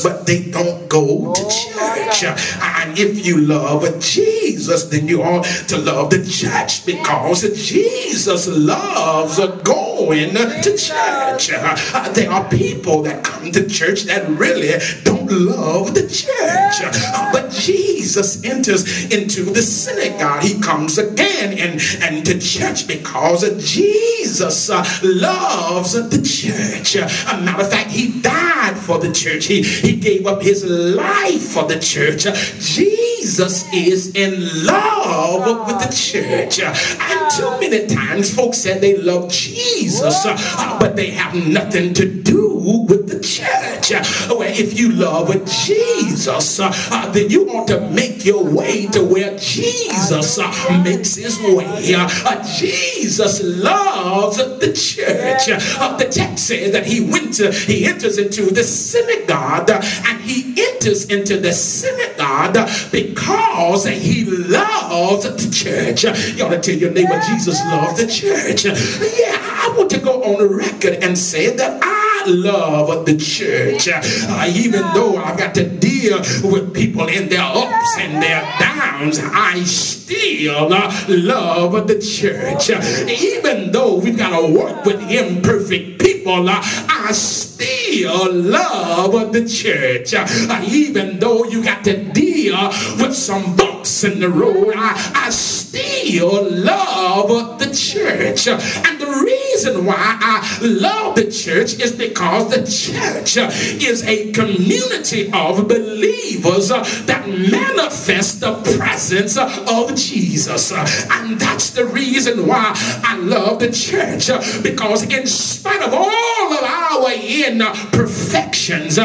but they don't go to church. And if you love Jesus, then you ought to love the church, because Jesus loves going to church. There are people that come to church that really don't love the church, but Jesus enters into the synagogue. He comes again and to church because Jesus loves the church. A matter of fact, he died for the church. He gave up his life for the church. Jesus is in love with the church. And too many times folks say they love Jesus, but they have nothing to do with the church. Well, if you love Jesus, then you ought to make your way to where Jesus makes his way. Jesus loves the church. The text says that he enters into the synagogue, and he enters into the synagogue because he loves the church. You ought to tell your neighbor, Jesus loves the church. Yeah, I want to go on the record and say that I love the church. Even though I've got to deal with people in their ups and their downs, I still love the church. Even though we've got to work with imperfect people, I still love the church. Even though you got to deal with some bumps in the road, I still love the church. And the reason why I love the church is because the church is a community of believers that manifest the presence of Jesus. And that's the reason why I love the church, because in spite of all of our imperfections,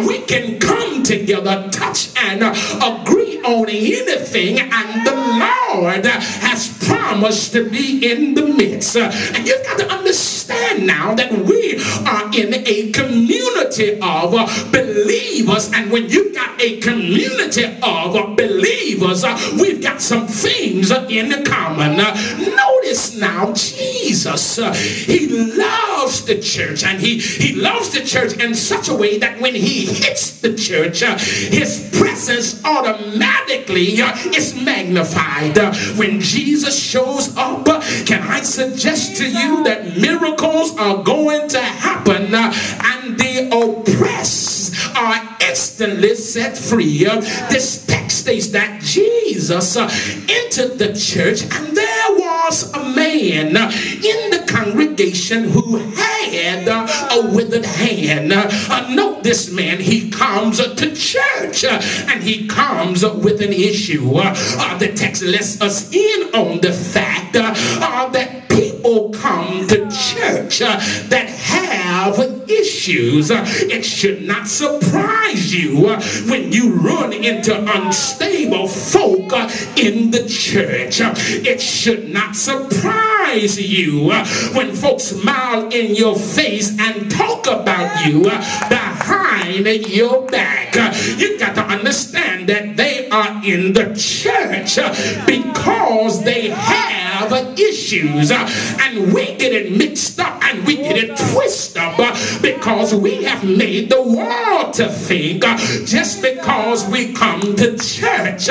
we can come together, touch and agree on anything, and the Lord has promised to be in the midst. And you've got to understand now that we are in a community of believers, and when you've got a community of believers, we've got some things in common. Notice now, Jesus, he loves the church, and he loves the church in such a way that when he hits the church, his presence automatically is magnified. When Jesus shows up, can I suggest to you that miracles are going to happen, and the oppressed are instantly set free. This text states that Jesus entered the church, and there was a man in the congregation who had a withered hand. Note this man, he comes to church, and he comes with an issue. The text lets us in on the fact that people come to church that have issues. It should not surprise you when you run into unstable folk in the church. It should not surprise you when folks smile in your face and talk about you behind your back. You got to understand that they are in the church because they have issues, and we get it mixed up and we get it twisted up because we have made the world to think just because we come to church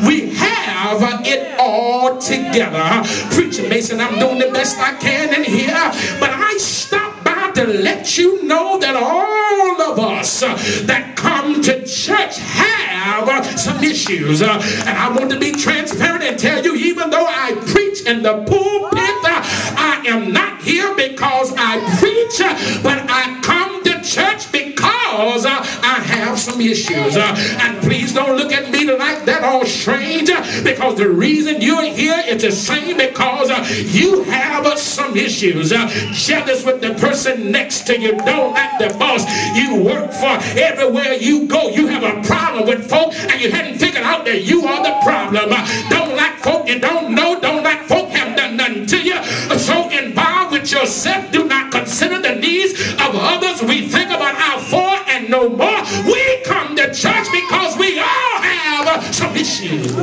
we have it all together. Preacher Mason, I'm doing the best I can in here, but I stopped by to let you know that all of us that come to church have some issues, and I want to be transparent and tell you, even though I preach in the pulpit, I am not here because I preach, but I come to church because I have some issues. And please don't look at me like that all strange, because the reason you're here is the same because you have some issues. Jealous with the person next to you, don't like the boss you work for. Everywhere you go, you have a problem with folk, and you hadn't figured out that you are the problem. Don't like folk you don't know, don't like folk have done nothing to you. So involved with yourself, do not consider the needs of others. We think about our four and no more. We come to church because we all have some issues.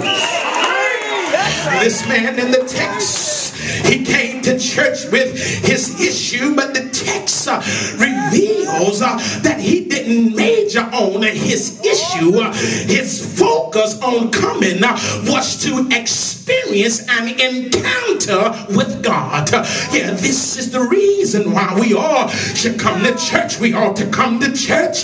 This man in the text, he came to to church with his issue, but the text reveals that he didn't major on his issue. His focus on coming was to experience an encounter with God. Yeah, this is the reason why we all should come to church. We ought to come to church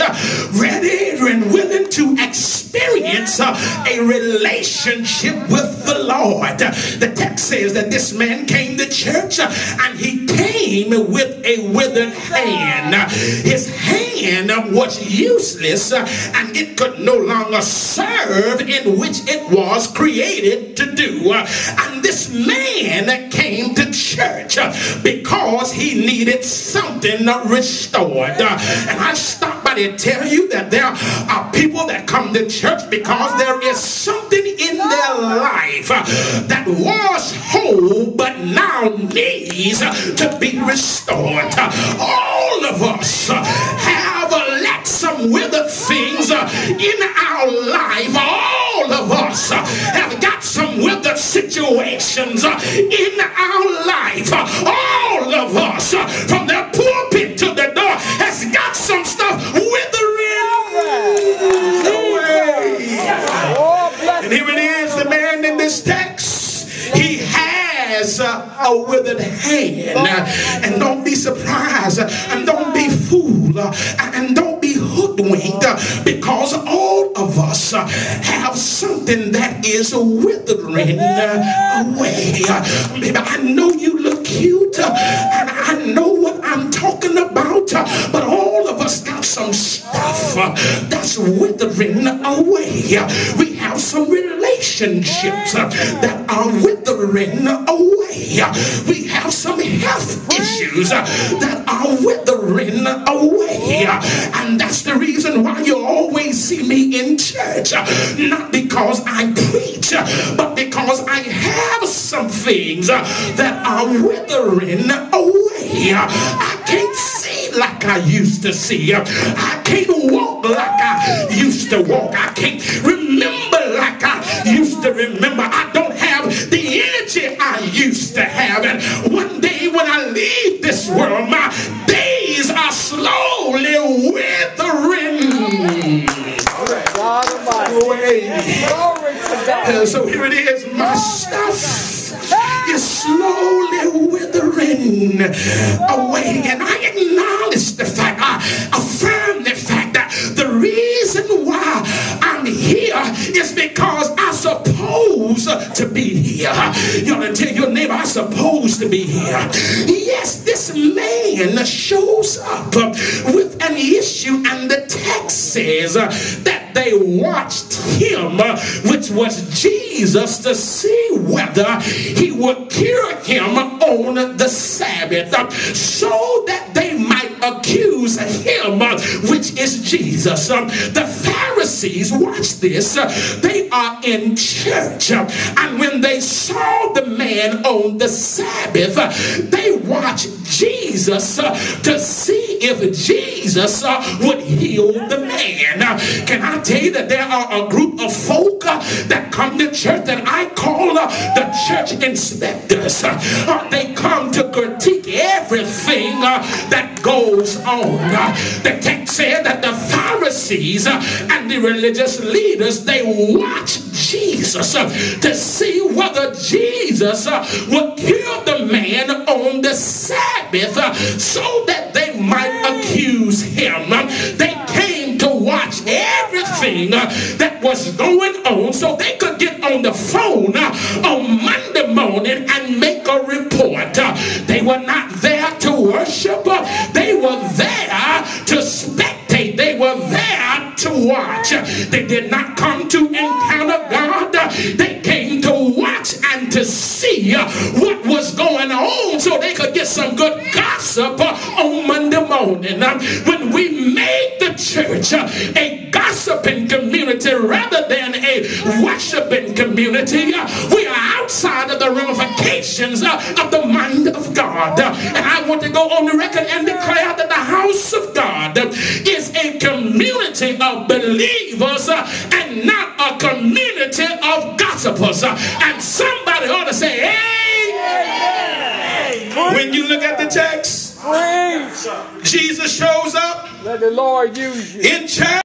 ready and willing to experience a relationship with the Lord. The text says that this man came to church and he came with a withered hand. His hand was useless and it could no longer serve in which it was created to do. And this man came to church because he needed something restored. And I stop by to tell you that there are people that come to church because there is something in their life that was whole but now needs to be restored. All of us have let some withered things in our life. All of us have got some withered situations in our life. All of us, from the pulpit to the door, has got some stuff withering away. And here it is, the man in this text, he has a withered hand. And don't be surprised, and don't be fooled, and don't be hoodwinked, because all of us have something that is withering away. Maybe I know you look cute, and I know what I'm talking about, but all of us got some stuff that's withering away. We have some relationships that are withering away. We have some health issues that are withering away. And that's the reason why you always see me in church. Not because I preach, but because I have some things that are withering away. I can't see like I used to see. I can't walk like I used to walk. I can't remember like I used to remember. I don't have the energy I used to have. And one day when I leave this world, my days are slowly withering away. So here it is, my stuff is slowly withering away. And I acknowledge the fact, I affirm the fact that the reason why I'm here is because I'm supposed to be here. You ought to tell your neighbor, I'm supposed to be here. Yes, this man shows up with an issue, and the text says that they watched him, which was Jesus, to see whether he would cure him on the Sabbath, so that they might accuse him, which is Jesus. The Pharisees, watch this, they are in church, and when they saw the man on the Sabbath, they watched Jesus to see if Jesus would heal the man. Can I tell you that there are a group of folk that come to church that I call the church inspectors. They come to critique everything that goes on. The text said that the Pharisees and the religious leaders, they watch Jesus to see whether Jesus would cure the man on the Sabbath, so that they might accuse him. They came to watch everything that was going on so they could get on the phone on Monday morning and make a report. They were not there to worship. They were there to spectate. They were there to watch. They did not come to encounter God. They came to watch and to see what was going on so they could get some good gossip on Monday morning. When we made the church a gossiping community rather than a worshiping community, we are outside of the ramifications of the mind of God. And I want to go on the record and declare that the house of God is a community of believers and not a community of gossipers. And somebody ought to say, amen. When you look at the text, Jesus shows up Let the Lord use you. in chapter